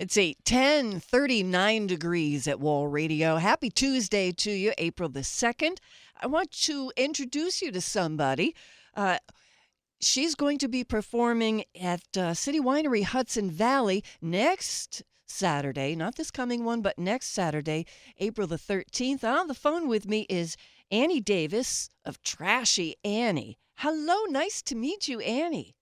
It's a 10:39 degrees at Wall Radio. Happy Tuesday to you, April the 2nd. I want to introduce you to somebody. Uh, she's going to be performing at City Winery, Hudson Valley next Saturday, not this coming one, but next Saturday, April the 13th. On the phone with me is Annie Davis of Trashy Annie. Hello, nice to meet you, Annie.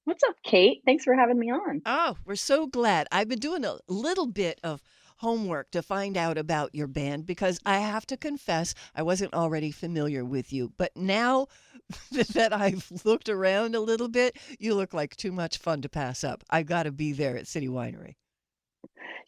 What's up, Kate? Thanks for having me on. Oh, we're so glad. I've been doing a little bit of homework to find out about your band because I have to confess I wasn't already familiar with you. But now that I've looked around a little bit, you look like too much fun to pass up. I got to be there at City Winery.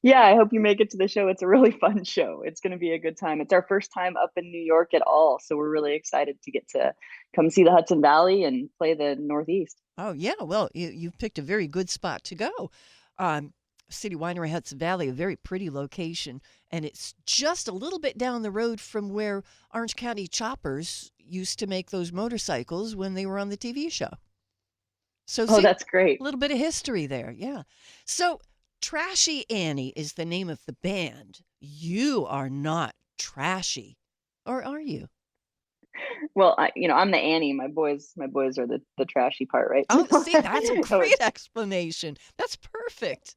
Yeah, I hope you make it to the show. It's a really fun show. It's going to be a good time. It's our first time up in New York at all, so we're really excited to get to come see the Hudson Valley and play the Northeast. Oh, yeah. Well, you've picked a very good spot to go. Um, City Winery, Hudson Valley, a very pretty location. And it's just a little bit down the road from where Orange County Choppers used to make those motorcycles when they were on the TV show. So, Oh, see, that's a great. little bit of history there. Yeah. So, Trashy Annie is the name of the band. You are not trashy, or are you? Well, I'm the Annie. My boys are the trashy part, right? Oh, see, that's a Oh, great explanation. That's perfect.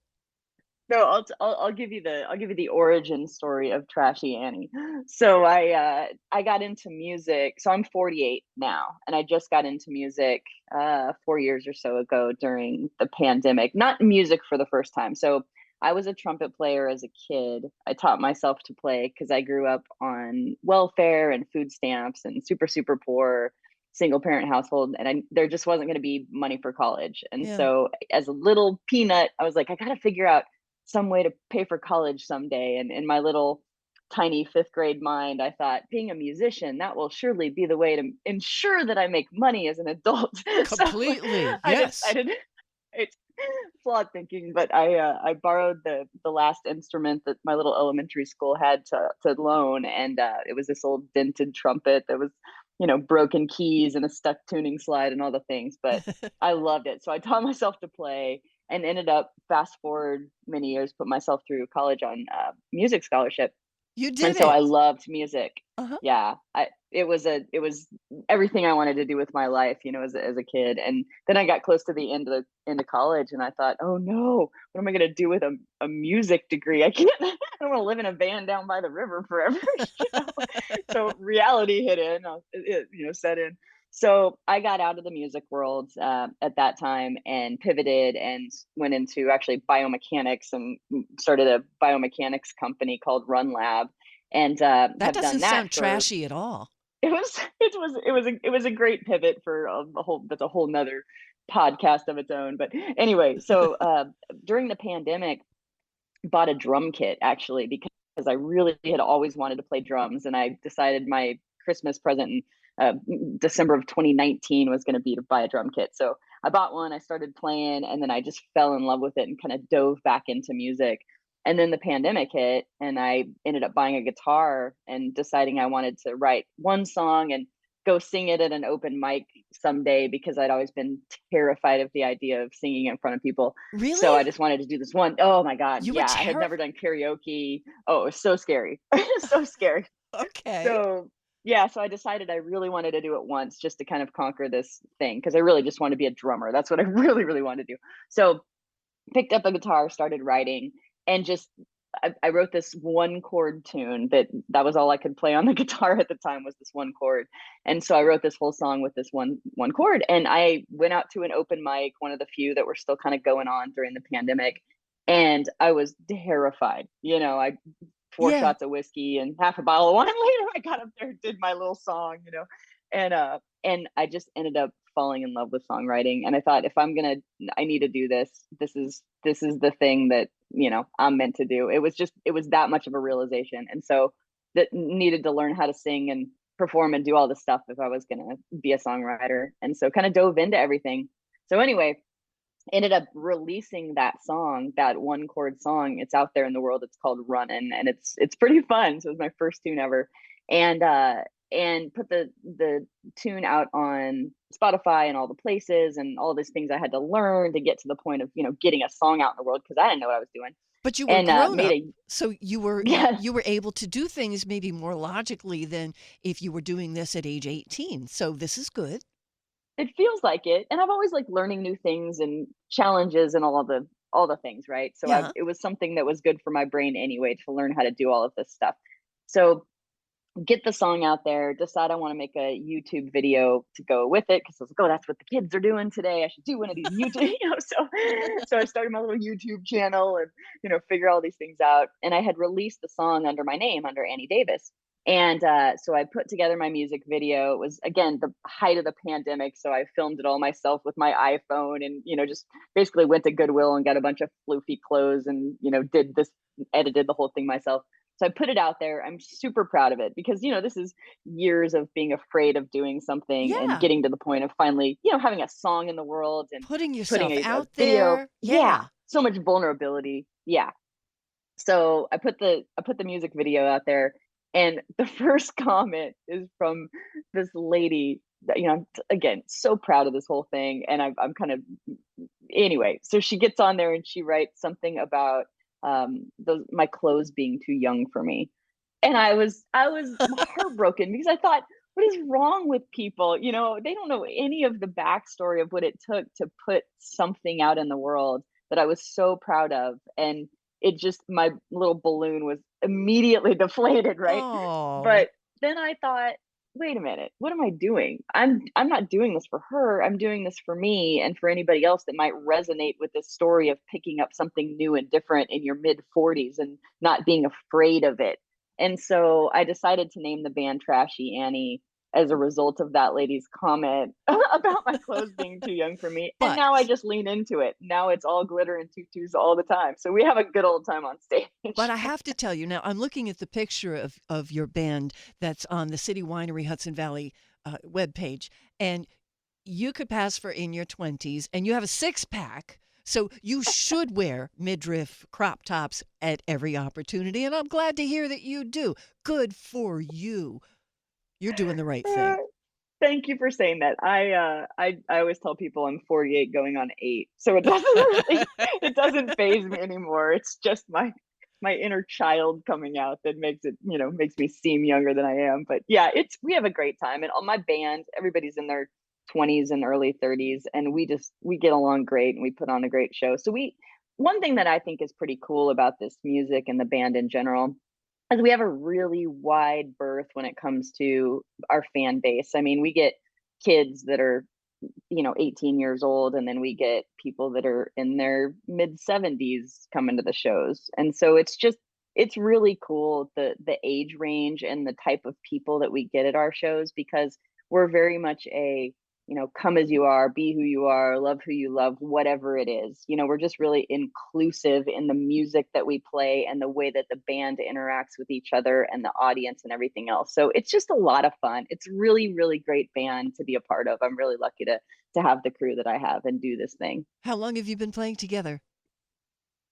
no, I'll give you the origin story of Trashy Annie. So I got into music. So I'm 48 now, and I just got into music 4 years or so ago during the pandemic. Not music for the first time. So I was a trumpet player as a kid. I taught myself to play because I grew up on welfare and food stamps and super poor single parent household, and there just wasn't going to be money for college. And Yeah. so as a little peanut, I was like, I got to figure out some way to pay for college someday. And in my little tiny fifth grade mind, I thought being a musician, that will surely be the way to ensure that I make money as an adult. So Completely. I Yes. decided it's flawed thinking, but I borrowed the last instrument that my little elementary school had to loan, and it was this old dented trumpet that was, broken keys and a stuck tuning slide and all the things. But I loved it, so I taught myself to play and ended up, fast forward many years, put myself through college on music scholarship, You and did so I it. loved music. Uh-huh. Yeah, it was everything I wanted to do with my life, as a kid. And then I got close to the end of college, and I thought, oh no, what am I going to do with a music degree? I can't. I don't want to live in a van down by the river forever. you know? So reality hit in, set in. So I got out of the music world at that time and pivoted and went into actually biomechanics and started a biomechanics company called Run Lab, and That have doesn't done that sound for. trashy at all. It was a great pivot for a whole that's a whole nother podcast of its own. But anyway, so during the pandemic, bought a drum kit actually because I really had always wanted to play drums, and I decided my Christmas present in December of 2019 was going to be to buy a drum kit. So I bought one, I started playing, and then I just fell in love with it and kind of dove back into music. And then the pandemic hit, and I ended up buying a guitar and deciding I wanted to write one song and go sing it at an open mic someday because I'd always been terrified of the idea of singing in front of people. So I Really? just wanted to do this one. Oh my God. You were Yeah. I had never terrified? done karaoke. Oh, it was so scary. So scary. Okay. So yeah, so I decided I really wanted to do it once just to kind of conquer this thing because I really just wanted to be a drummer. That's what I really wanted to do. So picked up a guitar, started writing, and just I wrote this one chord tune that was all I could play on the guitar at the time, was this one chord. And so I wrote this whole song with this one chord, and I went out to an open mic, one of the few that were still kind of going on during the pandemic, and I was terrified. I four Yeah. shots of whiskey and half a bottle of wine later, I got up there, did my little song, and I just ended up falling in love with songwriting. And I thought, if I need to do this. This is the thing that, I'm meant to do. It was that much of a realization. And so that needed to learn how to sing and perform and do all this stuff if I was going to be a songwriter. And so kind of dove into everything. So anyway, ended up releasing that song, that one chord song. It's out there in the world. It's called Runnin', and it's pretty fun. So it was my first tune ever. And and put the tune out on Spotify and all the places and all these things I had to learn to get to the point of, getting a song out in the world because I didn't know what I was doing. But you were And grown made up, a so you were you, yeah, you were able to do things maybe more logically than if you were doing this at age 18. So this is good. it feels like it. And I've always liked learning new things and challenges and all the things, right? So Yeah. it was something that was good for my brain anyway to learn how to do all of this stuff. So get the song out there, decide I want to make a YouTube video to go with it because I was like, oh, that's what the kids are doing today. I should do one of these YouTube, so I started my little YouTube channel and figure all these things out. And I had released the song under my name, under Annie Davis. And so I put together my music video. It was again the height of the pandemic, so I filmed it all myself with my iPhone, and just basically went to Goodwill and got a bunch of floofy clothes, and did this, edited the whole thing myself. So I put it out there. I'm super proud of it because, this is years of being afraid of doing something and Yeah. getting to the point of finally, having a song in the world and Putting putting yourself a out video. there. Yeah. Yeah. So much vulnerability. Yeah. So I put the music video out there, and the first comment is from this lady that, I'm again so proud of this whole thing. And I'm kind of, anyway, so she gets on there and she writes something about my clothes being too young for me. And I was heartbroken because I thought, what is wrong with people? They don't know any of the backstory of what it took to put something out in the world that I was so proud of. And it just, my little balloon was immediately deflated, right? Oh. But then I thought, wait a minute, what am I doing? I'm not doing this for her. I'm doing this for me and for anybody else that might resonate with this story of picking up something new and different in your mid 40s and not being afraid of it. And so I decided to name the band Trashy Annie as a result of that lady's comment about my clothes being too young for me. And now I But just lean into it. Now it's all glitter and tutus all the time. So we have a good old time on But stage. I have to tell you now, I'm looking at the picture of your band that's on the City Winery Hudson Valley webpage, and you could pass for in your 20s, and you have a six pack. So you should wear midriff crop tops at every opportunity, and I'm glad to hear that you do. Good for you. You're doing the right Uh, thing. Thank you for saying that. I always tell people I'm 48 going on 8. So it doesn't really it doesn't phase me anymore. It's just my inner child coming out that makes me seem younger than I am. But yeah, it's we have a great time, and all my band, everybody's in their 20s and early 30s, and we get along great and we put on a great show. So we one thing that I think is pretty cool about this music and the band in general is we have a really wide berth when it comes to our fan base. I mean, we get kids that are 18 years old, and then we get people that are in their mid 70s coming to the shows. And so it's really cool, the age range and the type of people that we get at our shows, because we're very much a come as you are, be who you are, love who you love, whatever it is. We're just really inclusive in the music that we play and the way that the band interacts with each other and the audience and everything else. So it's just a lot of fun. It's really, really great band to be a part of. I'm really lucky to have the crew that I have and do this thing. How long have you been playing together?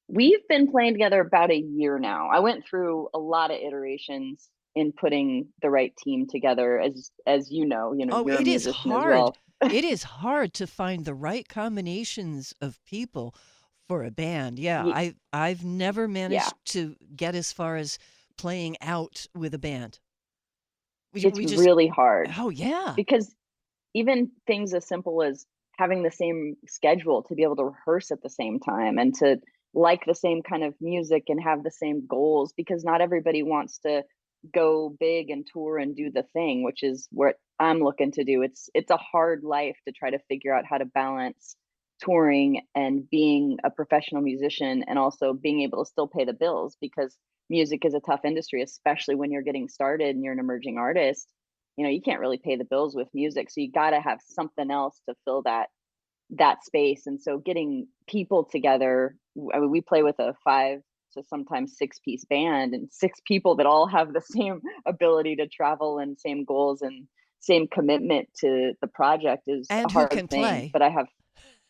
We've been playing together about a year now. I went through a lot of iterations in putting the right team together, as Oh, you're a it is musician as hard. well. It is hard to find the right combinations of people for a band. Yeah, Ye- I've never yeah, managed to get as far as playing out with a band. it's We just really hard oh yeah. because even things as simple as having the same schedule to be able to rehearse at the same time and to like the same kind of music and have the same goals, because not everybody wants to go big and tour and do the thing, which is what I'm looking to do. It's a hard life to try to figure out how to balance touring and being a professional musician and also being able to still pay the bills, because music is a tough industry, especially when you're getting started and you're an emerging artist. You can't really pay the bills with music, so you got to have something else to fill that space. And so getting people together, I mean, we play with a 5 to sometimes 6 piece band, and 6 people that all have the same ability to travel and same goals and same commitment to the project is a And who hard can thing. play? But I have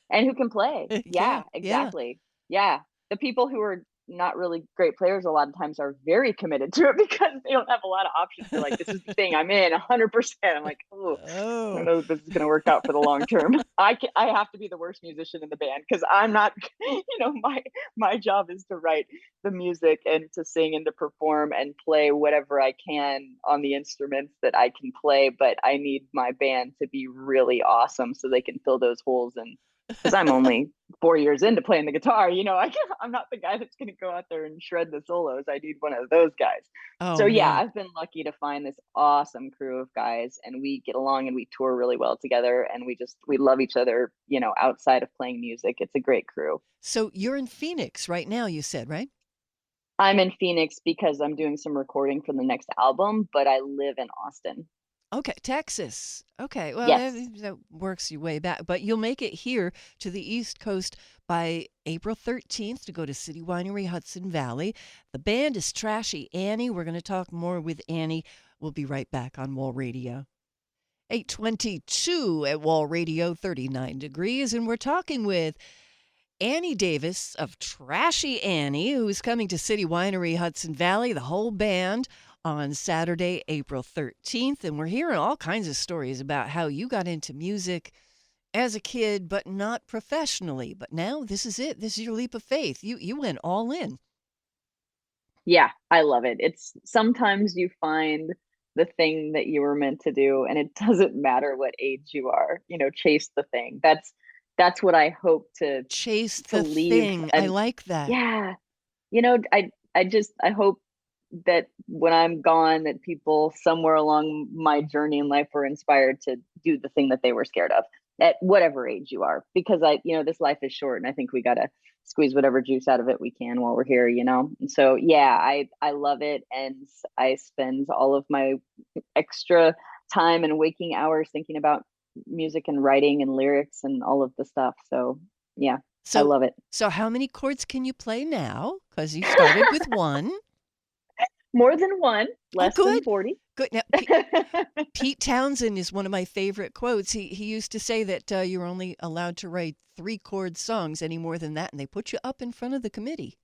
and who can play. Yeah, Yeah, yeah. exactly. Yeah, the people who are not really great players a lot of times are very committed to it because they don't have a lot of options. They're like, this is the thing, I'm in 100%. I'm like, oh, I don't Oh. know that this is going to work out for the long term. I have to be the worst musician in the band because I'm not, my job is to write the music and to sing and to perform and play whatever I can on the instruments that I can play. But I need my band to be really awesome so they can fill those holes. And because I'm only 4 years into playing the guitar, I'm not the guy that's going to go out there and shred the solos. I need one of those guys. So Oh, yeah, man. I've been lucky to find this awesome crew of guys, and we get along and we tour really well together, and we love each other, outside of playing music. It's a great crew. So you're in Phoenix right now, you said, right? I'm in Phoenix because I'm doing some recording for the next album, but I live in Austin. Okay, Texas. Okay, well, Yes. that works your way back. But you'll make it here to the East Coast by April 13th to go to City Winery, Hudson Valley. The band is Trashy Annie. We're going to talk more with Annie. We'll be right back on Wall Radio. 822 at Wall Radio, 39 degrees. And we're talking with Annie Davis of Trashy Annie, who's coming to City Winery, Hudson Valley, the whole band on Saturday, April 13th. And we're hearing all kinds of stories about how you got into music as a kid, but not professionally. But now this is it. This is your leap of faith. You went all in. Yeah, I love it. It's sometimes you find the thing that you were meant to do, and it doesn't matter what age you are, chase the thing. That's what I hope to Chase to the leave. thing. I And like that. yeah, I hope that when I'm gone, that people somewhere along my journey in life were inspired to do the thing that they were scared of at whatever age you are, because this life is short, and I think we got to squeeze whatever juice out of it we can while we're here. And so, yeah, I love it. And I spend all of my extra time and waking hours thinking about music and writing and lyrics and all of the stuff. So, yeah, I So, love it. so how many chords can you play now? Because you started with one. More than one, Oh, less than good. 40. Good. Now, Pete Townsend is one of my favorite quotes. He used to say that you're only allowed to write 3-chord songs. Any more than that, and they put you up in front of the committee.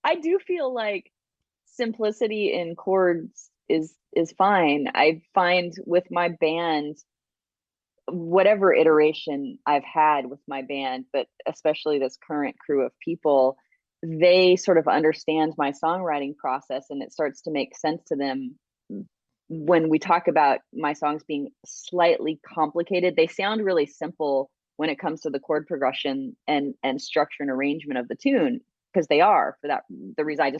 I do feel like simplicity in chords is fine. I find with my band, whatever iteration I've had with my band, but especially this current crew of people, they sort of understand my songwriting process, and it starts to make sense to them when we talk about my songs being slightly complicated. They sound really simple when it comes to the chord progression and structure and arrangement of the tune, because they are. For that, the reason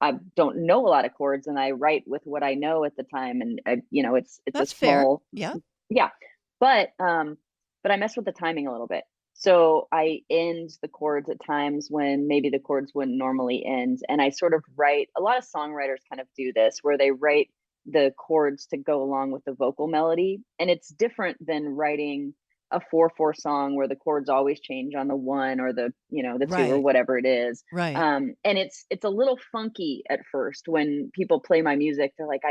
I don't know a lot of chords, and I write with what I know at the time, and it's a That's fair. small, Yeah. yeah. But I mess with the timing a little bit. So I end the chords at times when maybe the chords wouldn't normally end. And I sort of write, a lot of songwriters kind of do this, where they write the chords to go along with the vocal melody. And it's different than writing a 4/4 song where the chords always change on the one or the two or Right. whatever it is. Right. And it's a little funky at first when people play my music. They're like,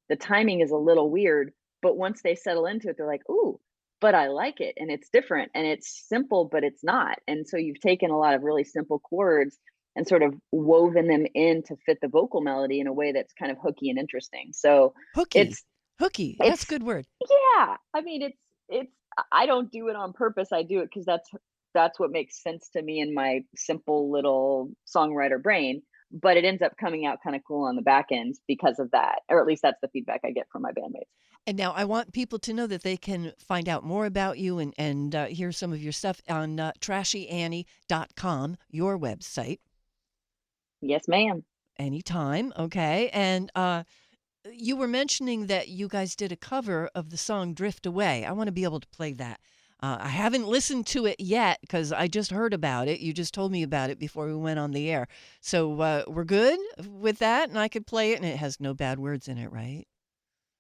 the timing is a little weird, but once they settle into it, they're like, ooh, but I like it, and it's different, and it's simple, but it's not. And so you've taken a lot of really simple chords and sort of woven them in to fit the vocal melody in a way that's kind of hooky and interesting. So Hooky. it's Hooky. That's a it's good word. yeah. I mean, it's I don't do it on purpose. I do it because that's what makes sense to me in my simple little songwriter brain. But it ends up coming out kind of cool on the back end because of that, or at least that's the feedback I get from my bandmates. And now I want people to know that they can find out more about you and hear some of your stuff on trashyannie.com, your website, Yes, ma'am. anytime. Okay. And you were mentioning that you guys did a cover of the song Drift Away. I want to be able to play that. I haven't listened to it yet because I just heard about it. You just told me about it before we went on the air. So we're good with that, and I could play it, and it has no bad words in it, right?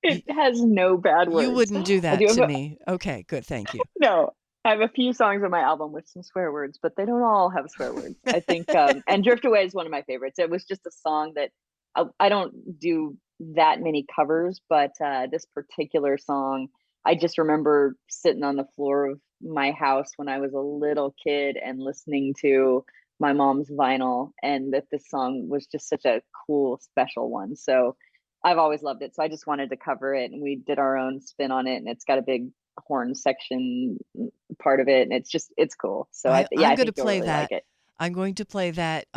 You, It has no bad you words. wouldn't do I that do have to me. Okay, good. Thank you. no. I have a few songs on my album with some swear words, but they don't all have swear words. I think, and Drift Away is one of my favorites. It was just a song that I don't do that many covers, but this particular song, I just remember sitting on the floor of my house when I was a little kid and listening to my mom's vinyl, and that this song was just such a cool, special one. So I've always loved it. So I just wanted to cover it, and we did our own spin on it, and it's got a big horn section part of it, and it's cool. So I'm I going to think you'll play really like that. it. I'm going to play that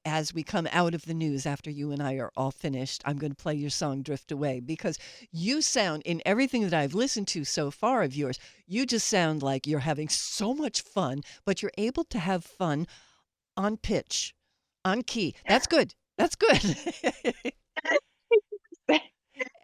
as we come out of the news after you and I are all finished. I'm going to play your song Drift Away because you sound, in everything that I've listened to so far of yours, you just sound like you're having so much fun, but you're able to have fun on pitch, on key. That's good. That's good.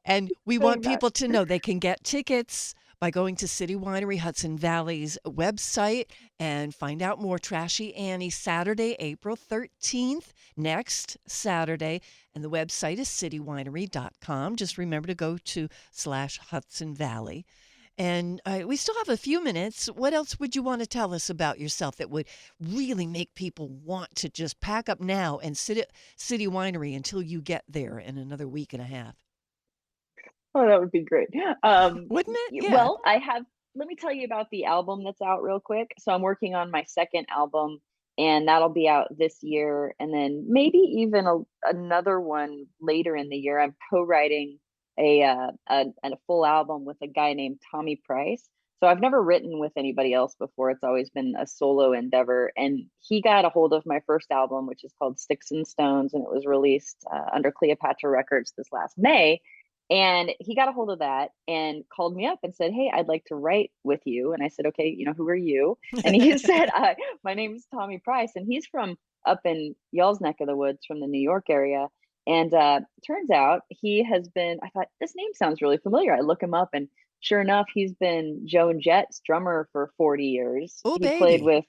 And we want Saying that. people to know they can get tickets by going to City Winery Hudson Valley's website and find out more. Trashy Annie, Saturday, April 13th, next Saturday. And the website is citywinery.com. Just remember to go to /Hudson Valley. And we still have a few minutes. What else would you want to tell us about yourself that would really make people want to just pack up now and sit at City Winery until you get there in another week and a half? Oh, that would be great. Wouldn't it? Yeah. Well, let me tell you about the album that's out real quick. So I'm working on my second album, and that'll be out this year, and then maybe even another one later in the year. I'm co-writing a full album with a guy named Tommy Price. So I've never written with anybody else before. It's always been a solo endeavor, and he got a hold of my first album, which is called Sticks and Stones, and it was released under Cleopatra Records this last May. And he got a hold of that and called me up and said, "Hey, I'd like to write with you." And I said, "Okay, who are you?" And he said, "My name is Tommy Price," and he's from up in y'all's neck of the woods, from the New York area. And turns out he has been. I thought this name sounds really familiar. I look him up, and sure enough, he's been Joan Jett's drummer for 40 years. Oh, He played baby. with,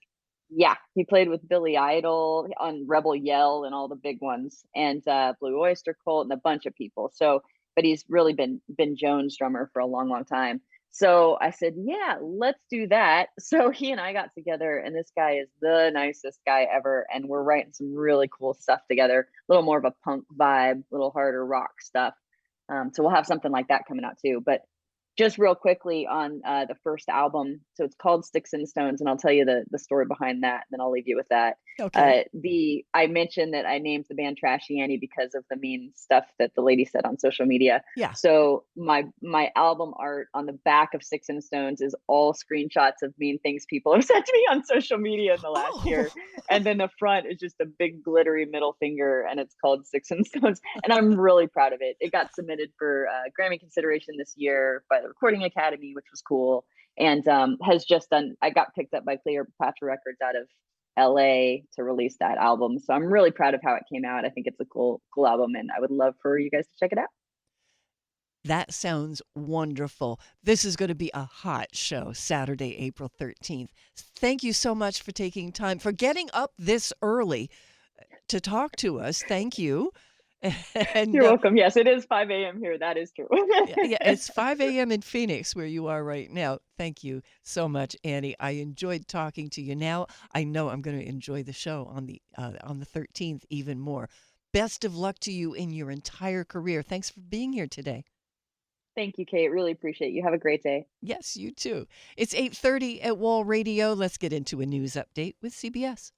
yeah, he played with Billy Idol on Rebel Yell and all the big ones, and Blue Oyster Cult and a bunch of people. So but he's really been Joan's drummer for a long, long time. So I said, "Yeah, let's do that." So he and I got together, and this guy is the nicest guy ever, and we're writing some really cool stuff together. A little more of a punk vibe, a little harder rock stuff. So we'll have something like that coming out too. But just real quickly on the first album, so it's called Sticks and Stones, and I'll tell you the story behind that, then I'll leave you with that. Okay. The I mentioned that I named the band Trashy Annie because of the mean stuff that the lady said on social media. Yeah. So my album art on the back of Sticks and Stones is all screenshots of mean things people have said to me on social media in the last year, Oh, and then the front is just a big glittery middle finger, and it's called Sticks and Stones, and I'm really proud of it. It got submitted for Grammy consideration this year by the Recording Academy, which was cool, and has just done. I got picked up by Cleopatra Records out of LA to release that album. So I'm really proud of how it came out. I think it's a cool album, and I would love for you guys to check it out. that sounds wonderful. This is going to be a hot show, Saturday, April 13th. Thank you so much for taking time, for getting up this early to talk to us. Thank you. And You're welcome. Yes, it is 5 a.m. here. That is true. yeah, yeah, it's 5 a.m. in Phoenix where you are right now. Thank you so much, Annie. I enjoyed talking to you. Now I know I'm going to enjoy the show on the 13th even more. Best of luck to you in your entire career. Thanks for being here today. Thank you, Kate. Really appreciate you. Have a great day. Yes, you too. It's 8:30 at Wall Radio. Let's get into a news update with CBS.